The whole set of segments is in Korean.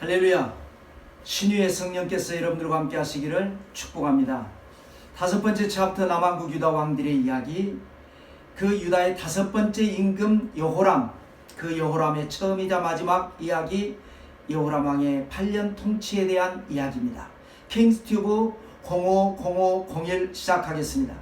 할렐루야. 신유의 성령께서 여러분들과 함께 하시기를 축복합니다. 다섯 번째 챕터 남왕국 유다 왕들의 이야기, 그 유다의 다섯 번째 임금 여호람, 그 여호람의 처음이자 마지막 이야기, 여호람 왕의 8년 통치에 대한 이야기입니다. 킹스튜브 050501 시작하겠습니다.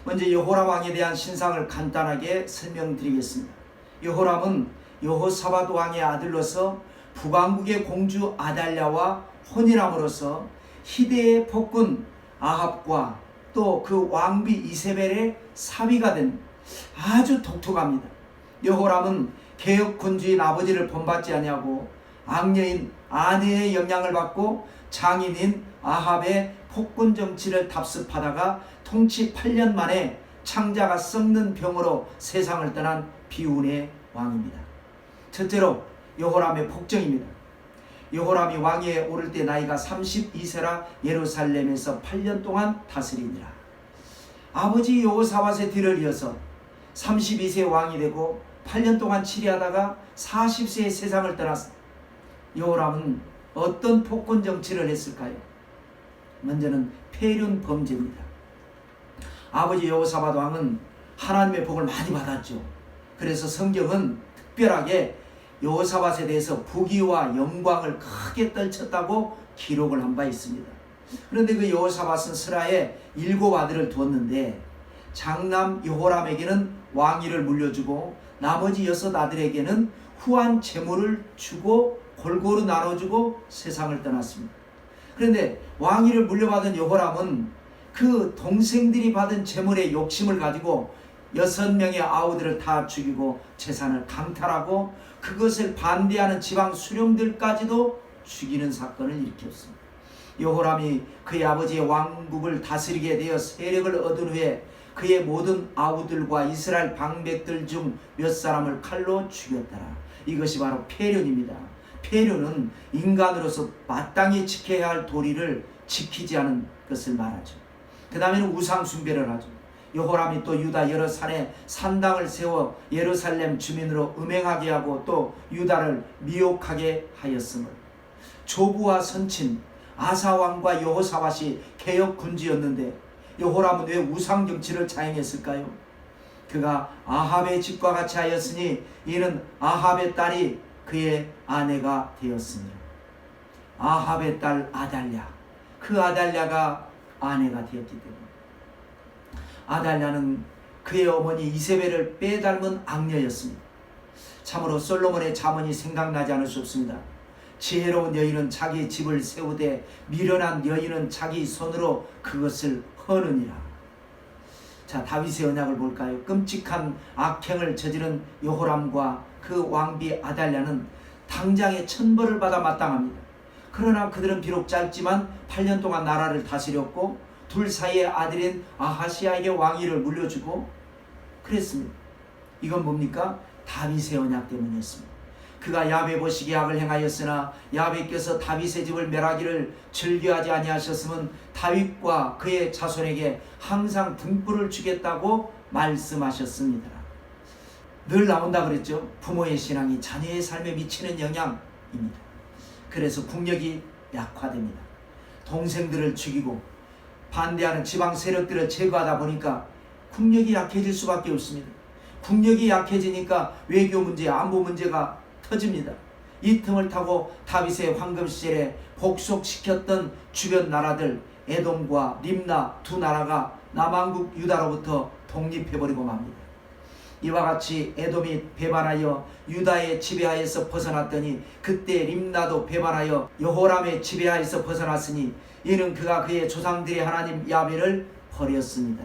먼저 여호람 왕에 대한 신상을 간단하게 설명드리겠습니다. 여호람은 여호사밧 왕의 아들로서 북왕국의 공주 아달랴와 혼인함으로써 희대의 폭군 아합과 또 그 왕비 이세벨의 사위가 된 아주 독특합니다. 여호람은 개혁군주인 아버지를 본받지 아니하고 악녀인 아내의 영향을 받고 장인인 아합의 폭군 정치를 답습하다가 통치 8년 만에 창자가 썩는 병으로 세상을 떠난 비운의 왕입니다. 첫째로 여호람의 폭정입니다. 여호람이 왕위에 오를 때 나이가 32세라 예루살렘에서 8년 동안 다스리니라. 아버지 여호사밧의 뒤를 이어서 32세 왕이 되고 8년 동안 치리하다가 40세에 세상을 떠났습니다. 여호람은 어떤 폭군 정치를 했을까요? 먼저는 폐륜 범죄입니다. 아버지 여호사밧 왕은 하나님의 복을 많이 받았죠. 그래서 성경은 특별하게 여호사밧에 대해서 부귀와 영광을 크게 떨쳤다고 기록을 한 바 있습니다. 그런데 그 여호사밧은 스라에 7 아들을 두었는데 장남 여호람에게는 왕위를 물려주고 나머지 6 아들에게는 후한 재물을 주고 골고루 나눠주고 세상을 떠났습니다. 그런데 왕위를 물려받은 여호람은 그 동생들이 받은 재물의 욕심을 가지고 6명의 아우들을 다 죽이고 재산을 강탈하고 그것을 반대하는 지방 수령들까지도 죽이는 사건을 일으켰습니다. 여호람이 그의 아버지의 왕국을 다스리게 되어 세력을 얻은 후에 그의 모든 아우들과 이스라엘 방백들 중 몇 사람을 칼로 죽였더라. 이것이 바로 폐륜입니다. 폐륜은 인간으로서 마땅히 지켜야 할 도리를 지키지 않은 것을 말하죠. 그 다음에는 우상 숭배를 하죠. 여호람이 또 유다 여러 산에 산당을 세워 예루살렘 주민으로 음행하게 하고 또 유다를 미혹하게 하였으므로 조부와 선친 아사왕과 여호사밧이 개혁군주였는데 여호람은 왜 우상정치를 자행했을까요? 그가 아합의 집과 같이 하였으니 이는 아합의 딸이 그의 아내가 되었습니다. 아합의 딸 아달랴, 그 아달랴가 아내가 되었기 때문에 아달랴는 그의 어머니 이세벨을 빼닮은 악녀였습니다. 참으로 솔로몬의 잠언이 생각나지 않을 수 없습니다. 지혜로운 여인은 자기 집을 세우되 미련한 여인은 자기 손으로 그것을 허느니라. 자, 다윗의 언약을 볼까요? 끔찍한 악행을 저지른 여호람과 그 왕비 아달랴는 당장에 천벌을 받아 마땅합니다. 그러나 그들은 비록 짧지만 8년 동안 나라를 다스렸고 둘 사이의 아들인 아하시아에게 왕위를 물려주고 그랬습니다. 이건 뭡니까? 다윗의 언약 때문이었습니다. 그가 야베 보시기에 악을 행하였으나 야베께서 다윗의 집을 멸하기를 즐겨하지 아니하셨으면 다윗과 그의 자손에게 항상 등불을 주겠다고 말씀하셨습니다. 늘 나온다 그랬죠. 부모의 신앙이 자녀의 삶에 미치는 영향입니다. 그래서 국력이 약화됩니다. 동생들을 죽이고 반대하는 지방 세력들을 제거하다 보니까 국력이 약해질 수밖에 없습니다. 국력이 약해지니까 외교 문제, 안보 문제가 터집니다. 이 틈을 타고 다윗의 황금 시절에 복속시켰던 주변 나라들 에돔과 림나 두 나라가 남왕국 유다로부터 독립해버리고 맙니다. 이와 같이 에돔이 배반하여 유다의 지배하에서 벗어났더니 그때 림나도 배반하여 여호람의 지배하에서 벗어났으니 이는 그가 그의 조상들의 하나님 야베를 버렸습니다.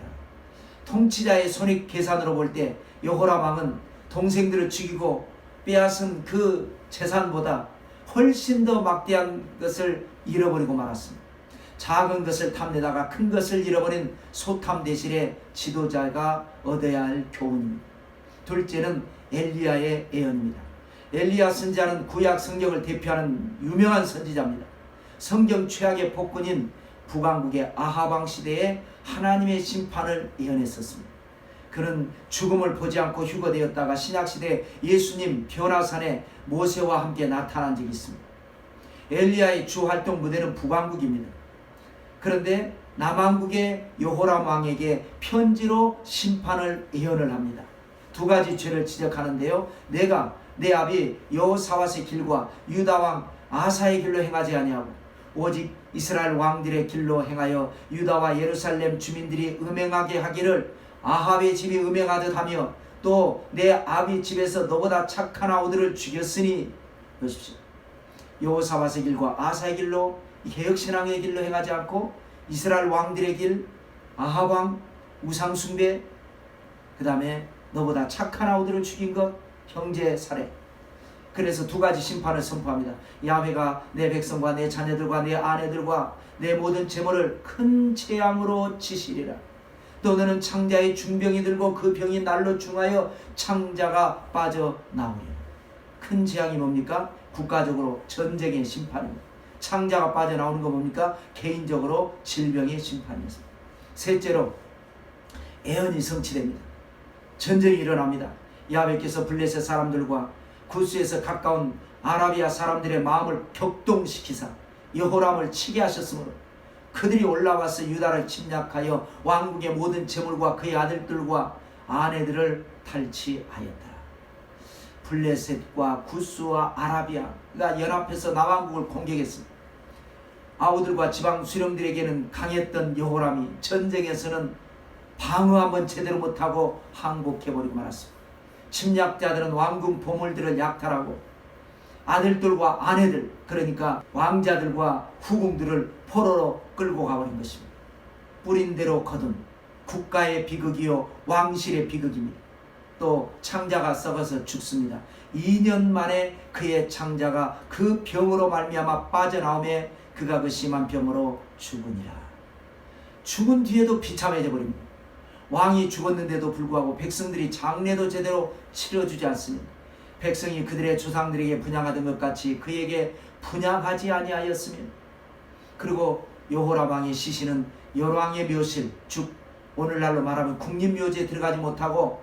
통치자의 손익 계산으로 볼 때 여호람 왕은 동생들을 죽이고 빼앗은 그 재산보다 훨씬 더 막대한 것을 잃어버리고 말았습니다. 작은 것을 탐내다가 큰 것을 잃어버린 소탐 대신에 지도자가 얻어야 할 교훈입니다. 둘째는 엘리야의 예언입니다. 엘리야 선지자는 구약 성경을 대표하는 유명한 선지자입니다. 성경 최악의 폭군인 북왕국의 아합 왕 시대에 하나님의 심판을 예언했었습니다. 그는 죽음을 보지 않고 휴거되었다가 신약시대 예수님 변화산에 모세와 함께 나타난 적이 있습니다. 엘리야의 주 활동 무대는 북왕국입니다. 그런데 남왕국의 여호람 왕에게 편지로 심판을 예언을 합니다. 두 가지 죄를 지적하는데요. 내가 내 아비 여호사밧의 길과 유다 왕 아사의 길로 행하지 아니하고 오직 이스라엘 왕들의 길로 행하여 유다와 예루살렘 주민들이 음행하게 하기를 아합의 집이 음행하듯 하며 또 내 아비 집에서 너보다 착한 아우들을 죽였으니, 보십시오. 여호사밧의 길과 아사의 길로, 개혁신앙의 길로 행하지 않고 이스라엘 왕들의 길, 아합 왕 우상숭배, 그 다음에 너보다 착한 아우들을 죽인 것, 형제 살해. 그래서 두 가지 심판을 선포합니다. 야훼가 내 백성과 내 자녀들과 내 아내들과 내 모든 재물을 큰 재앙으로 치시리라. 또 너는 창자의 중병이 들고 그 병이 날로 중하여 창자가 빠져나오리라. 큰 재앙이 뭡니까? 국가적으로 전쟁의 심판입니다. 창자가 빠져나오는 거 뭡니까? 개인적으로 질병의 심판이었습니다. 셋째로 애언이 성취됩니다. 전쟁이 일어납니다. 야훼께서 블레셋 사람들과 구스에서 가까운 아라비아 사람들의 마음을 격동시키사 여호람을 치게 하셨으므로 그들이 올라와서 유다를 침략하여 왕국의 모든 재물과 그의 아들들과 아내들을 탈취하였다. 블레셋과 구스와 아라비아가 연합해서 남왕국을 공격했습니다. 아우들과 지방 수령들에게는 강했던 여호람이 전쟁에서는 방어 한번 제대로 못하고 항복해버리고 말았습니다. 침략자들은 왕궁 보물들을 약탈하고 아들들과 아내들, 그러니까 왕자들과 후궁들을 포로로 끌고 가버린 것입니다. 뿌린 대로 거둔 국가의 비극이요 왕실의 비극입니다. 또 창자가 썩어서 죽습니다. 2년 만에 그의 창자가 그 병으로 말미암아 빠져나오매 그가 그 심한 병으로 죽으니라. 죽은 뒤에도 비참해져 버립니다. 왕이 죽었는데도 불구하고 백성들이 장례도 제대로 치러주지 않습니다. 백성이 그들의 조상들에게 분양하던 것 같이 그에게 분양하지 아니하였으며, 그리고 여호람 왕의 시신은 열왕의 묘실, 즉 오늘날로 말하면 국립묘지에 들어가지 못하고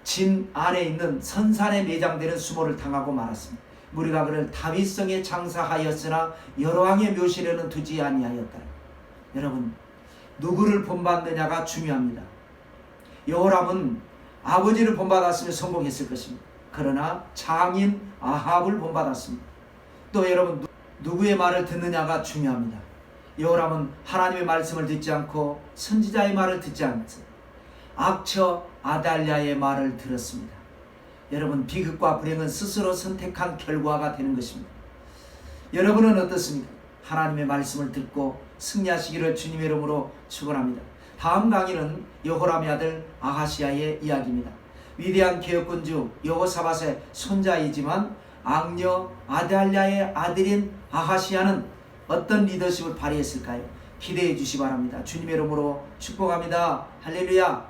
진 안에 있는 선산에 매장되는 수모를 당하고 말았습니다. 무리가 그를 다윗성에 장사하였으나 열왕의 묘실에는 두지 아니하였다. 여러분, 누구를 본받느냐가 중요합니다. 여호람은 아버지를 본받았으면 성공했을 것입니다. 그러나 장인 아합을 본받았습니다. 또 여러분, 누구의 말을 듣느냐가 중요합니다. 여호람은 하나님의 말씀을 듣지 않고 선지자의 말을 듣지 않습니다. 악처 아달랴의 말을 들었습니다. 여러분, 비극과 불행은 스스로 선택한 결과가 되는 것입니다. 여러분은 어떻습니까? 하나님의 말씀을 듣고 승리하시기를 주님의 이름으로 축원합니다. 다음 강의는 여호람의 아들 아하시야의 이야기입니다. 위대한 개혁군주 여호사밧의 손자이지만 악녀 아달랴의 아들인 아하시야는 어떤 리더십을 발휘했을까요? 기대해 주시기 바랍니다. 주님의 이름으로 축복합니다. 할렐루야.